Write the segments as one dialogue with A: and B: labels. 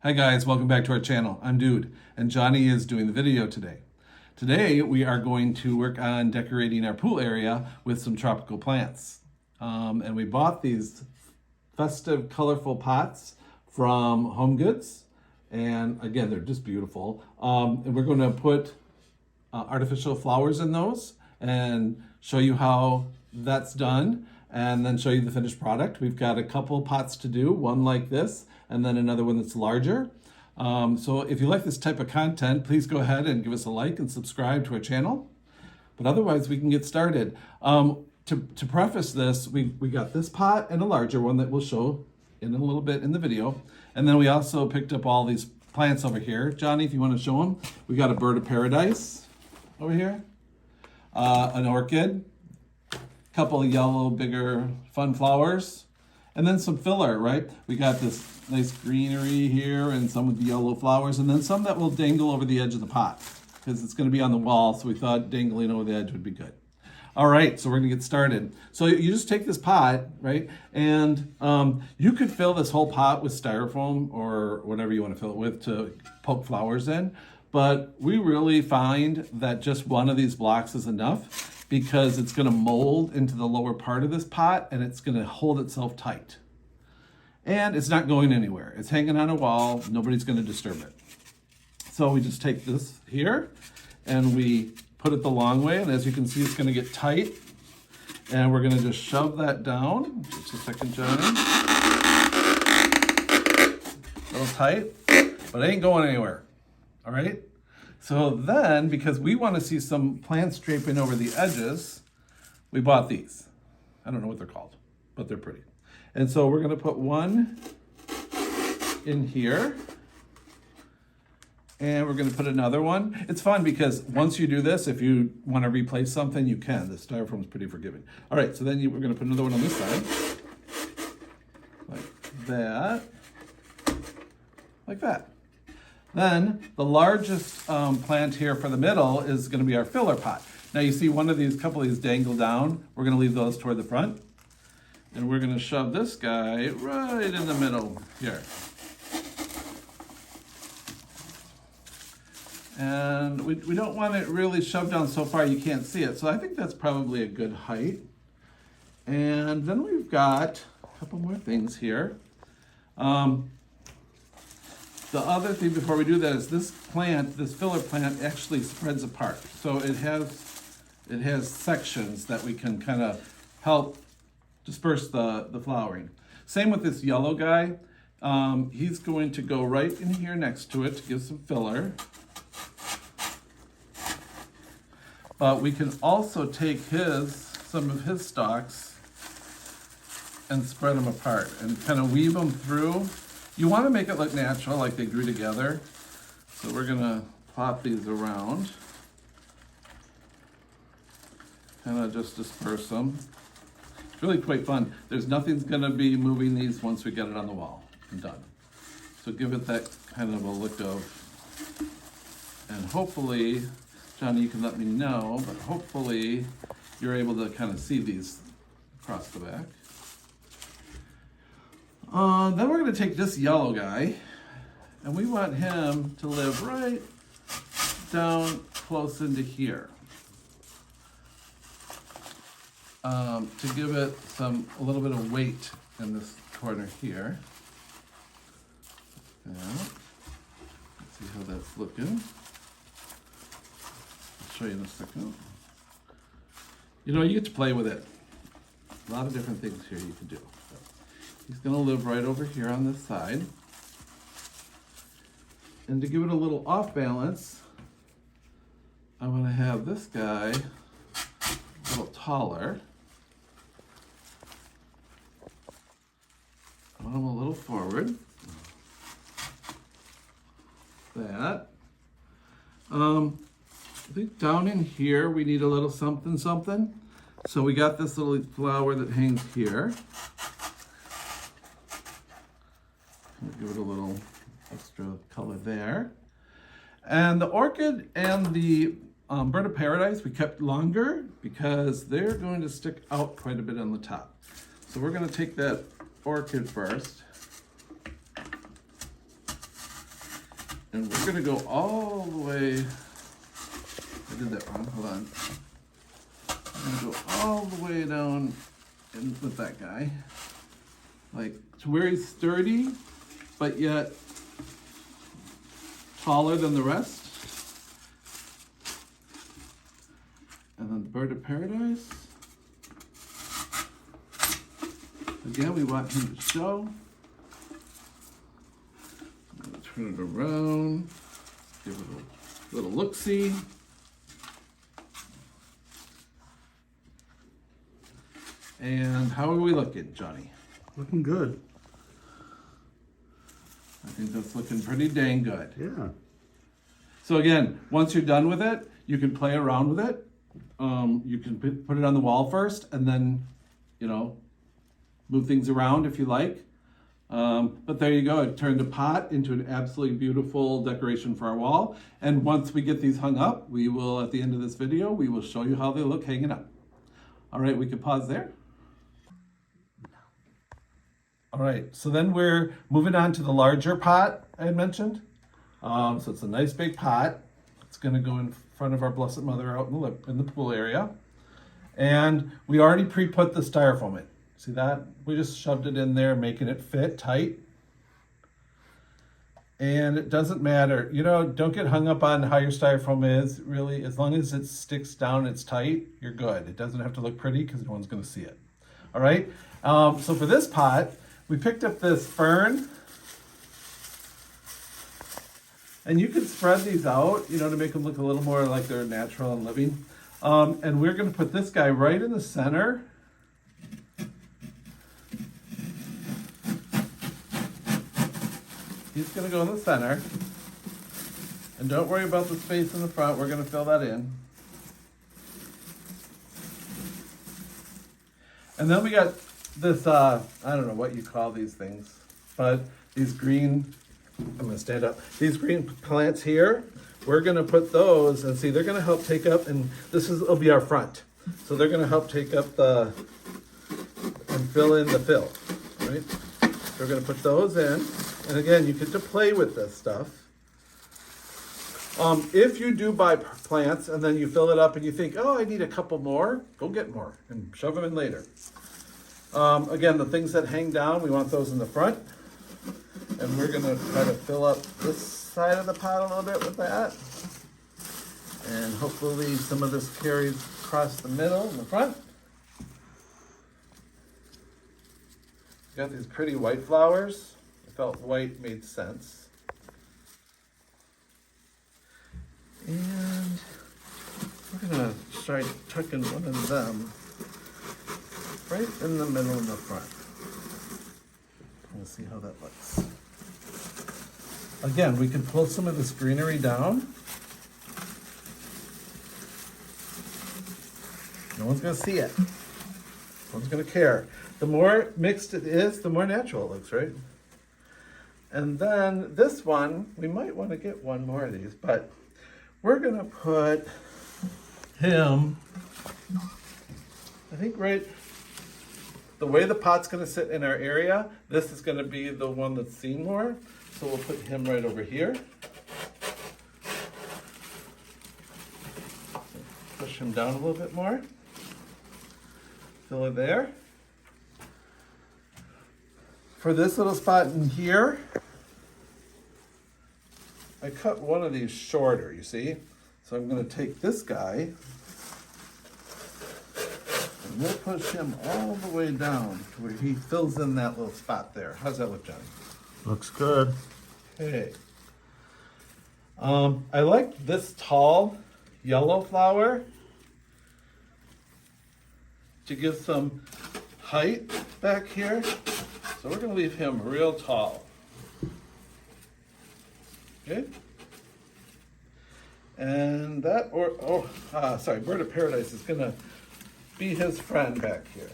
A: Hi guys, welcome back to our channel. I'm Dude, and Johnny is doing the video today. Today we are going to work on decorating our pool area with some tropical plants. And we bought these festive, colorful pots from Home Goods. And again, they're just beautiful. And we're going to put artificial flowers in those and show you how that's done and then show you the finished product. We've got a couple pots to do, one like this and then another one that's larger. So if you like this type of content, please go ahead and give us a like and subscribe to our channel. But otherwise, we can get started. To preface this, we got this pot and a larger one that we'll show in a little bit in the video. And then we also picked up all these plants over here. Johnny, if you want to show them, we got a bird of paradise over here, an orchid, a couple of yellow, bigger, fun flowers, and then some filler, right? We got this nice greenery here and some with the yellow flowers, and then some that will dangle over the edge of the pot because it's going to be on the wall, so we thought dangling over the edge would be good. All right, so we're going to get started. So you just take this pot, right, and you could fill this whole pot with styrofoam or whatever you want to fill it with to poke flowers in, but we really find that just one of these blocks is enough because it's going to mold into the lower part of this pot and it's going to hold itself tight. And it's not going anywhere. It's hanging on a wall. Nobody's going to disturb it. So we just take this here and we put it the long way. And as you can see, it's going to get tight. And we're going to just shove that down. Just a second, Johnny. A little tight, but it ain't going anywhere. All right? So then, because we want to see some plants draping over the edges, we bought these. I don't know what they're called, but they're pretty. And so we're going to put one in here. And we're going to put another one. It's fun because once you do this, if you want to replace something, you can. The styrofoam is pretty forgiving. All right, so then we're going to put another one on this side. Like that. Like that. Then the largest plant here for the middle is going to be our filler pot. Now you see one of these, couple of these dangle down. We're going to leave those toward the front. And we're going to shove this guy right in the middle here. And we don't want it really shoved down so far you can't see it. So I think that's probably a good height. And then we've got a couple more things here. The other thing before we do that is this plant, this filler plant actually spreads apart. So it has sections that we can kind of help disperse the flowering. Same with this yellow guy. He's going to go right in here next to it to give some filler. But we can also take some of his stalks and spread them apart and kind of weave them through. You want to make it look natural, like they grew together. So we're gonna plop these around. Kind of just disperse them. It's really quite fun. There's nothing's gonna be moving these once we get it on the wall and done. So give it that kind of a look of, and hopefully, Johnny, you can let me know, but hopefully you're able to kind of see these across the back. Then we're going to take this yellow guy, and we want him to live right down close into here. To give it a little bit of weight in this corner here. Yeah. Let's see how that's looking. I'll show you in a second. You know, you get to play with it. A lot of different things here you can do. He's going to live right over here on this side. And to give it a little off balance, I want to have this guy a little taller. I want him a little forward. That. I think down in here we need a little something something. So we got this little flower that hangs here. Give it a little extra color there. And the orchid and the bird of paradise we kept longer because they're going to stick out quite a bit on the top. So we're going to take that orchid first. And we're gonna go all the way, I did that wrong, hold on. I'm gonna go all the way down in with that guy. Like, to where he's sturdy, but yet taller than the rest. And then the bird of paradise. Again, we want him to show. I'm gonna turn it around, give it a little look-see. And how are we looking, Johnny?
B: Looking good.
A: I think that's looking pretty dang good.
B: Yeah.
A: So again, once you're done with it, you can play around with it. You can put it on the wall first and then, you know, move things around if you like. But there you go. It turned a pot into an absolutely beautiful decoration for our wall. And once we get these hung up, we will, at the end of this video, we will show you how they look hanging up. All right, we can pause there. All right, so then we're moving on to the larger pot I had mentioned. So it's a nice big pot. It's gonna go in front of our Blessed Mother out in the pool area. And we already pre-put the styrofoam in. See that? We just shoved it in there, making it fit tight. And it doesn't matter, you know, don't get hung up on how your styrofoam is, really. As long as it sticks down, it's tight, you're good. It doesn't have to look pretty because no one's gonna see it. All right, so for this pot, we picked up this fern. And you can spread these out, you know, to make them look a little more like they're natural and living. And we're gonna put this guy right in the center. He's gonna go in the center. And don't worry about the space in the front, we're gonna fill that in. And then we got this, I don't know what you call these things, but these green, I'm gonna stand up. These green plants here, we're gonna put those, and see, they're gonna help take up, and will be our front. So they're gonna help take up and fill in the fill, right? So we're gonna put those in, and again, you get to play with this stuff. If you do buy plants and then you fill it up and you think, oh, I need a couple more, go get more and shove them in later. Again, the things that hang down, we want those in the front. And we're gonna try to fill up this side of the pot a little bit with that. And hopefully some of this carries across the middle in the front. Got these pretty white flowers. I felt white made sense. And we're gonna start tucking one of them right in the middle in the front. We'll see how that looks. Again, we can pull some of this greenery down. No one's gonna see it. No one's gonna care. The more mixed it is, the more natural it looks, right? And then this one, we might want to get one more of these, but we're gonna put him, I think right, the way the pot's gonna sit in our area, this is gonna be the one that's seen more. So we'll put him right over here. Push him down a little bit more. Fill it there. For this little spot in here, I cut one of these shorter, you see? So I'm gonna take this guy and we'll push him all the way down to where he fills in that little spot there. How's that look, Johnny?
B: Looks good.
A: Okay. I like this tall yellow flower to give some height back here. So we're gonna leave him real tall. Okay. And that, Bird of Paradise is gonna be his friend back here.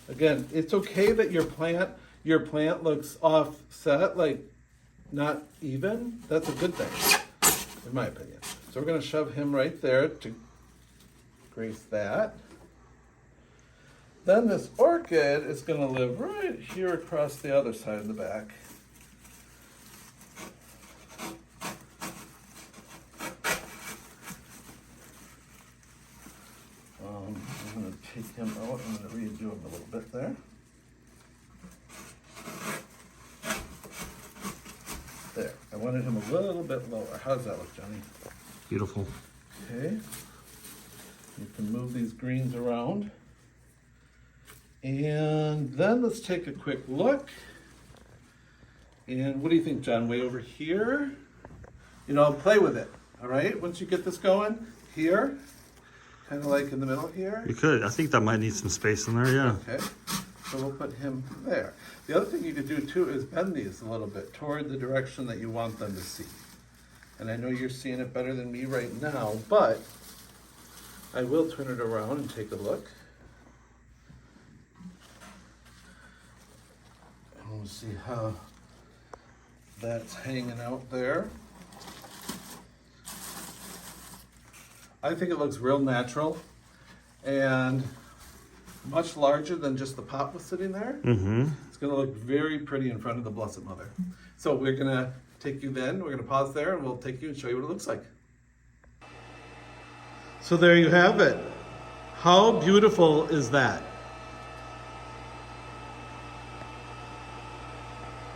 A: Again, it's okay that your plant looks offset, like not even. That's a good thing, in my opinion. So we're gonna shove him right there to grace that. Then this orchid is gonna live right here across the other side of the back. him out. I'm going to redo him a little bit there. There. I wanted him a little bit lower. How does that look, Johnny?
B: Beautiful.
A: Okay. You can move these greens around. And then let's take a quick look. And what do you think, John? Way over here? You know, play with it. All right? Once you get this going, here, kind of like in the middle here.
B: You could. I think that might need some space in there, yeah.
A: Okay. So we'll put him there. The other thing you could do too is bend these a little bit toward the direction that you want them to see. And I know you're seeing it better than me right now, but I will turn it around and take a look. And we'll see how that's hanging out there. I think it looks real natural and much larger than just the pot was sitting there.
B: Mm-hmm.
A: It's gonna look very pretty in front of the Blessed Mother. So we're gonna take you then, we're gonna pause there and we'll take you and show you what it looks like. So there you have it. How beautiful is that?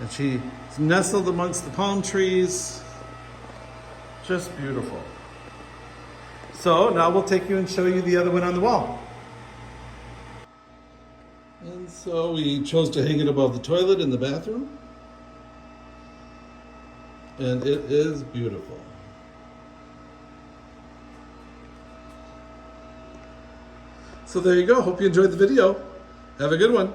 A: And she's nestled amongst the palm trees. Just beautiful. So now we'll take you and show you the other one on the wall. And so we chose to hang it above the toilet in the bathroom. And it is beautiful. So there you go. Hope you enjoyed the video. Have a good one.